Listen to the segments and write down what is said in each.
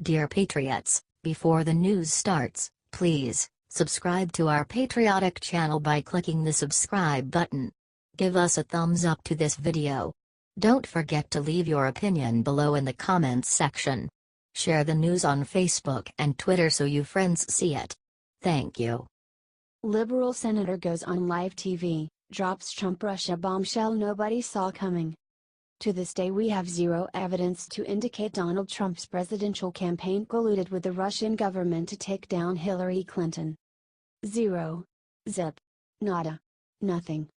Dear Patriots, before the news starts, please subscribe to our patriotic channel by clicking the subscribe button. Give us a thumbs up to this video. Don't forget to leave your opinion below in the comments section. Share the news on Facebook and Twitter so you friends see it. Thank you. Liberal senator goes on live TV, drops Trump-Russia bombshell nobody saw coming. To this day we have zero evidence to indicate Donald Trump's presidential campaign colluded with the Russian government to take down Hillary Clinton. Zero. Zip. Nada. Nothing.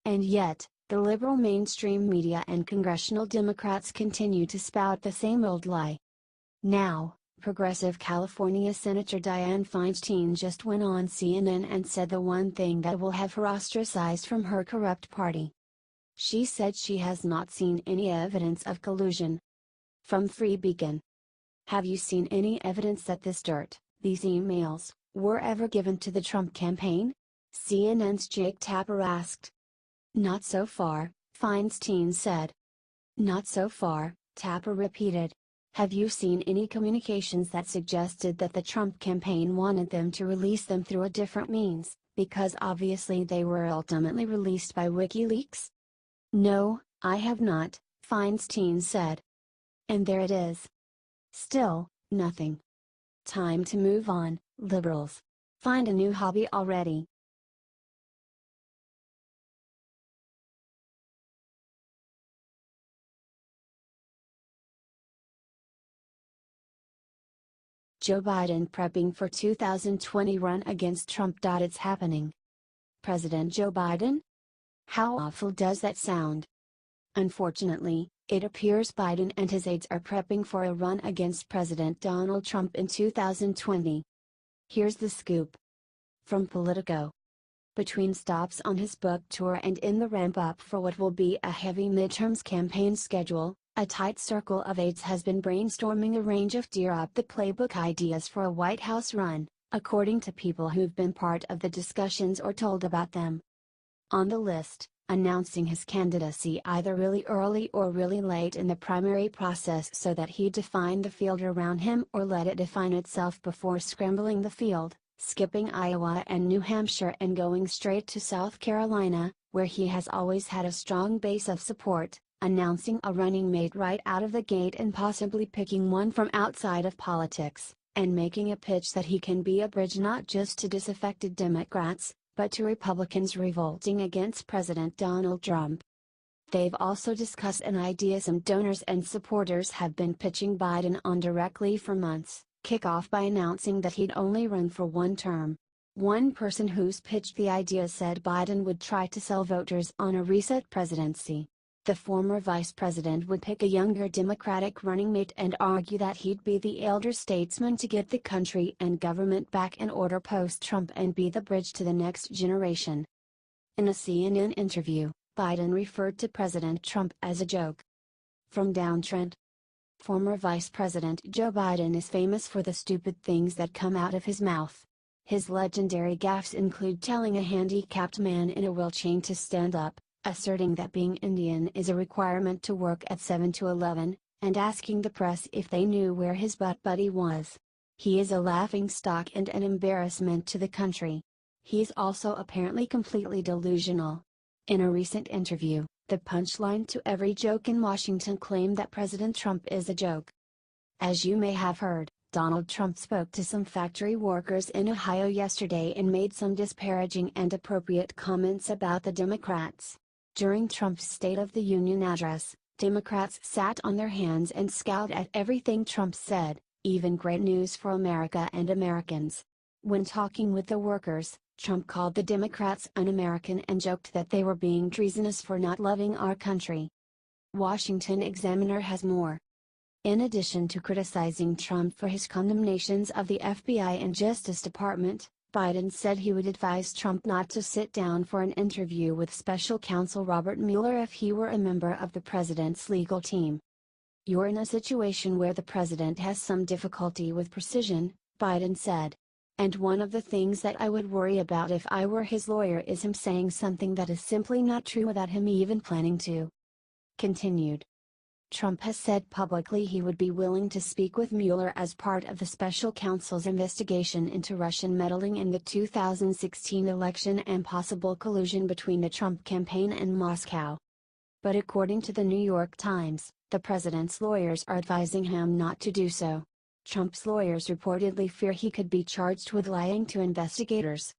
And yet, the liberal mainstream media and Congressional Democrats continue to spout the same old lie. Now, progressive California Senator Dianne Feinstein just went on CNN and said the one thing that will have her ostracized from her corrupt party. She said she has not seen any evidence of collusion. From Free Beacon. Have you seen any evidence that this dirt, these emails, were ever given to the Trump campaign? CNN's Jake Tapper asked. Not so far, Feinstein said. Not so far, Tapper repeated. Have you seen any communications that suggested that the Trump campaign wanted them to release them through a different means, because obviously they were ultimately released by WikiLeaks? No, I have not, Feinstein said. And there it is. Still, nothing. Time to move on, liberals. Find a new hobby already. Joe Biden prepping for 2020 run against Trump. It's happening. President Joe Biden? How awful does that sound? Unfortunately, it appears Biden and his aides are prepping for a run against President Donald Trump in 2020. Here's the scoop. From Politico. Between stops on his book tour and in the ramp-up for what will be a heavy midterms campaign schedule, a tight circle of aides has been brainstorming a range of tear-up-the-playbook ideas for a White House run, according to people who've been part of the discussions or told about them. On the list, announcing his candidacy either really early or really late in the primary process so that he'd define the field around him or let it define itself before scrambling the field, skipping Iowa and New Hampshire and going straight to South Carolina, where he has always had a strong base of support, announcing a running mate right out of the gate and possibly picking one from outside of politics, and making a pitch that he can be a bridge not just to disaffected Democrats, but to Republicans revolting against President Donald Trump. They've also discussed an idea some donors and supporters have been pitching Biden on directly for months, kick off by announcing that he'd only run for one term. One person who's pitched the idea said Biden would try to sell voters on a reset presidency. The former vice president would pick a younger Democratic running mate and argue that he'd be the elder statesman to get the country and government back in order post-Trump and be the bridge to the next generation. In a CNN interview, Biden referred to President Trump as a joke. From Downtrend. Former Vice President Joe Biden is famous for the stupid things that come out of his mouth. His legendary gaffes include telling a handicapped man in a wheelchair to stand up, asserting that being Indian is a requirement to work at 7 to 11, and asking the press if they knew where his butt buddy was. He is a laughingstock and an embarrassment to the country. He's also apparently completely delusional. In a recent interview, the punchline to every joke in Washington claimed that President Trump is a joke. As you may have heard, Donald Trump spoke to some factory workers in Ohio yesterday and made some disparaging and appropriate comments about the Democrats. During Trump's State of the Union address, Democrats sat on their hands and scowled at everything Trump said, even great news for America and Americans. When talking with the workers, Trump called the Democrats un-American and joked that they were being treasonous for not loving our country. Washington Examiner has more. In addition to criticizing Trump for his condemnations of the FBI and Justice Department, Biden said he would advise Trump not to sit down for an interview with special counsel Robert Mueller if he were a member of the president's legal team. You're in a situation where the president has some difficulty with precision, Biden said. And one of the things that I would worry about if I were his lawyer is him saying something that is simply not true without him even planning to. Continued. Trump has said publicly he would be willing to speak with Mueller as part of the special counsel's investigation into Russian meddling in the 2016 election and possible collusion between the Trump campaign and Moscow. But according to the New York Times, the president's lawyers are advising him not to do so. Trump's lawyers reportedly fear he could be charged with lying to investigators.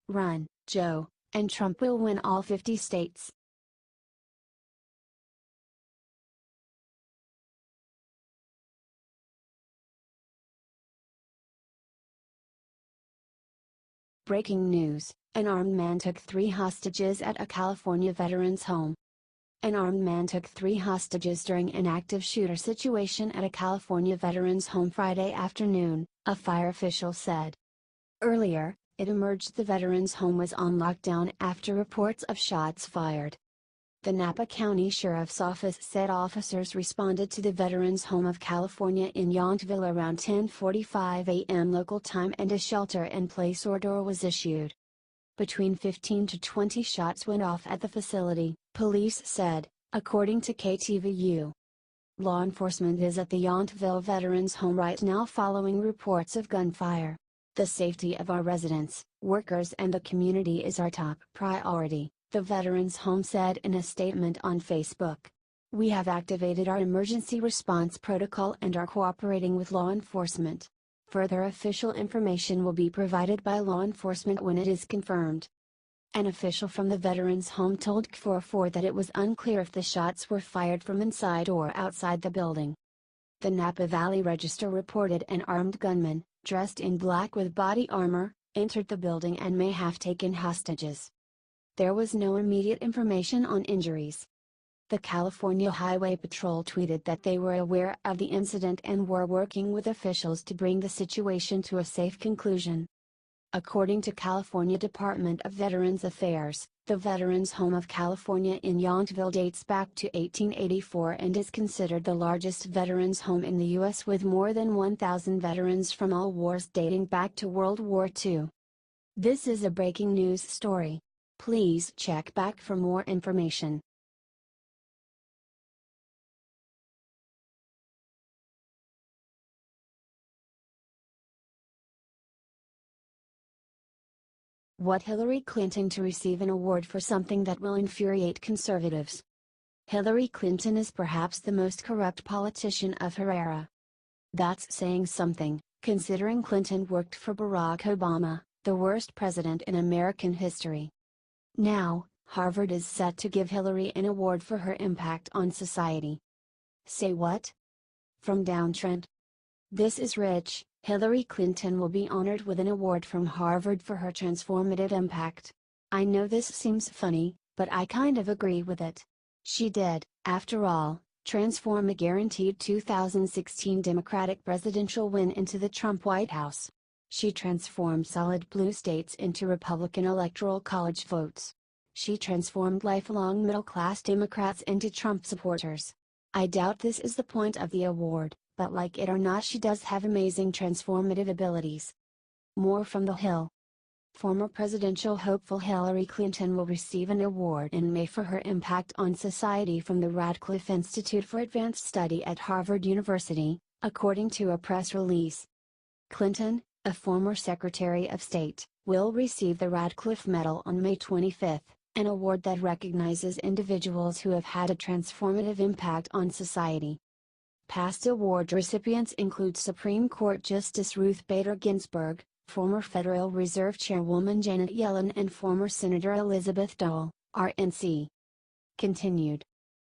Run, Joe, and Trump will win all 50 states. Breaking news, an armed man took 3 hostages at a California veteran's home. An armed man took 3 hostages during an active shooter situation at a California veteran's home Friday afternoon, a fire official said. Earlier, it emerged the veteran's home was on lockdown after reports of shots fired. The Napa County Sheriff's Office said officers responded to the veteran's home of California in Yountville around 10:45 a.m. local time and a shelter-in-place order was issued. Between 15 to 20 shots went off at the facility, police said, according to KTVU. Law enforcement is at the Yountville veteran's home right now following reports of gunfire. The safety of our residents, workers and the community is our top priority, the veterans' home said in a statement on Facebook. We have activated our emergency response protocol and are cooperating with law enforcement. Further official information will be provided by law enforcement when it is confirmed. An official from the veterans' home told KFOR that it was unclear if the shots were fired from inside or outside the building. The Napa Valley Register reported an armed gunman, dressed in black with body armor, entered the building and may have taken hostages. There was no immediate information on injuries. The California Highway Patrol tweeted that they were aware of the incident and were working with officials to bring the situation to a safe conclusion. According to California Department of Veterans Affairs, the Veterans Home of California in Yountville dates back to 1884 and is considered the largest veterans home in the U.S. with more than 1,000 veterans from all wars dating back to World War II. This is a breaking news story. Please check back for more information. What Hillary Clinton to receive an award for something that will infuriate conservatives. Hillary Clinton is perhaps the most corrupt politician of her era. That's saying something, considering Clinton worked for Barack Obama, the worst president in American history. Now, Harvard is set to give Hillary an award for her impact on society. Say what? From Downtrend. This is rich. Hillary Clinton will be honored with an award from Harvard for her transformative impact. I know this seems funny, but I kind of agree with it. She did, after all, transform a guaranteed 2016 Democratic presidential win into the Trump White House. She transformed solid blue states into Republican Electoral College votes. She transformed lifelong middle-class Democrats into Trump supporters. I doubt this is the point of the award, but like it or not, she does have amazing transformative abilities. More from the Hill. Former presidential hopeful Hillary Clinton will receive an award in May for her impact on society from the Radcliffe Institute for Advanced Study at Harvard University, according to a press release. Clinton, a former Secretary of State, will receive the Radcliffe Medal on May 25, an award that recognizes individuals who have had a transformative impact on society. Past award recipients include Supreme Court Justice Ruth Bader Ginsburg, former Federal Reserve Chairwoman Janet Yellen and former Senator Elizabeth Dole, RNC. Continued.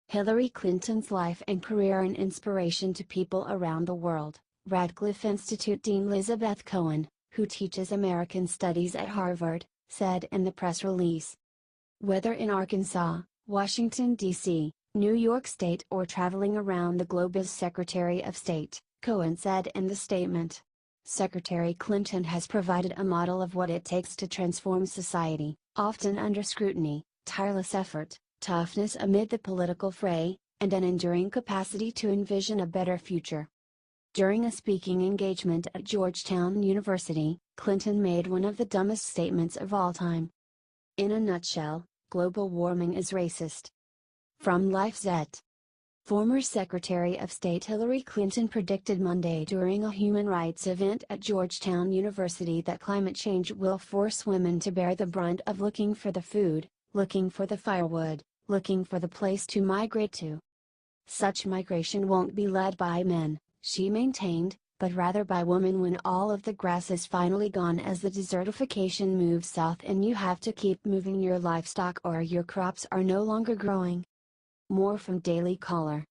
Hillary Clinton's life and career an inspiration to people around the world, Radcliffe Institute Dean Elizabeth Cohen, who teaches American Studies at Harvard, said in the press release. Whether in Arkansas, Washington, D.C., New York State or traveling around the globe as Secretary of State, Cohen said in the statement. Secretary Clinton has provided a model of what it takes to transform society, often under scrutiny, tireless effort, toughness amid the political fray, and an enduring capacity to envision a better future. During a speaking engagement at Georgetown University, Clinton made one of the dumbest statements of all time. In a nutshell, global warming is racist. From LifeZette. Former Secretary of State Hillary Clinton predicted Monday during a human rights event at Georgetown University that climate change will force women to bear the brunt of looking for the food, looking for the firewood, looking for the place to migrate to. Such migration won't be led by men, she maintained, but rather by women when all of the grass is finally gone as the desertification moves south and you have to keep moving your livestock or your crops are no longer growing. More from Daily Caller.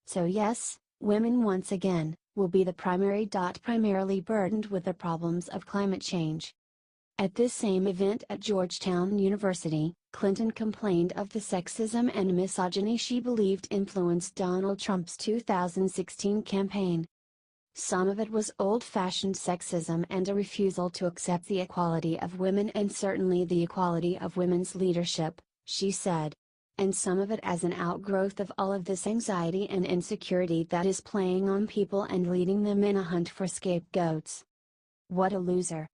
So yes, women once again, will be the primarily burdened with the problems of climate change. At this same event at Georgetown University, Clinton complained of the sexism and misogyny she believed influenced Donald Trump's 2016 campaign. Some of it was old-fashioned sexism and a refusal to accept the equality of women and certainly the equality of women's leadership, she said. And some of it as an outgrowth of all of this anxiety and insecurity that is playing on people and leading them in a hunt for scapegoats. What a loser.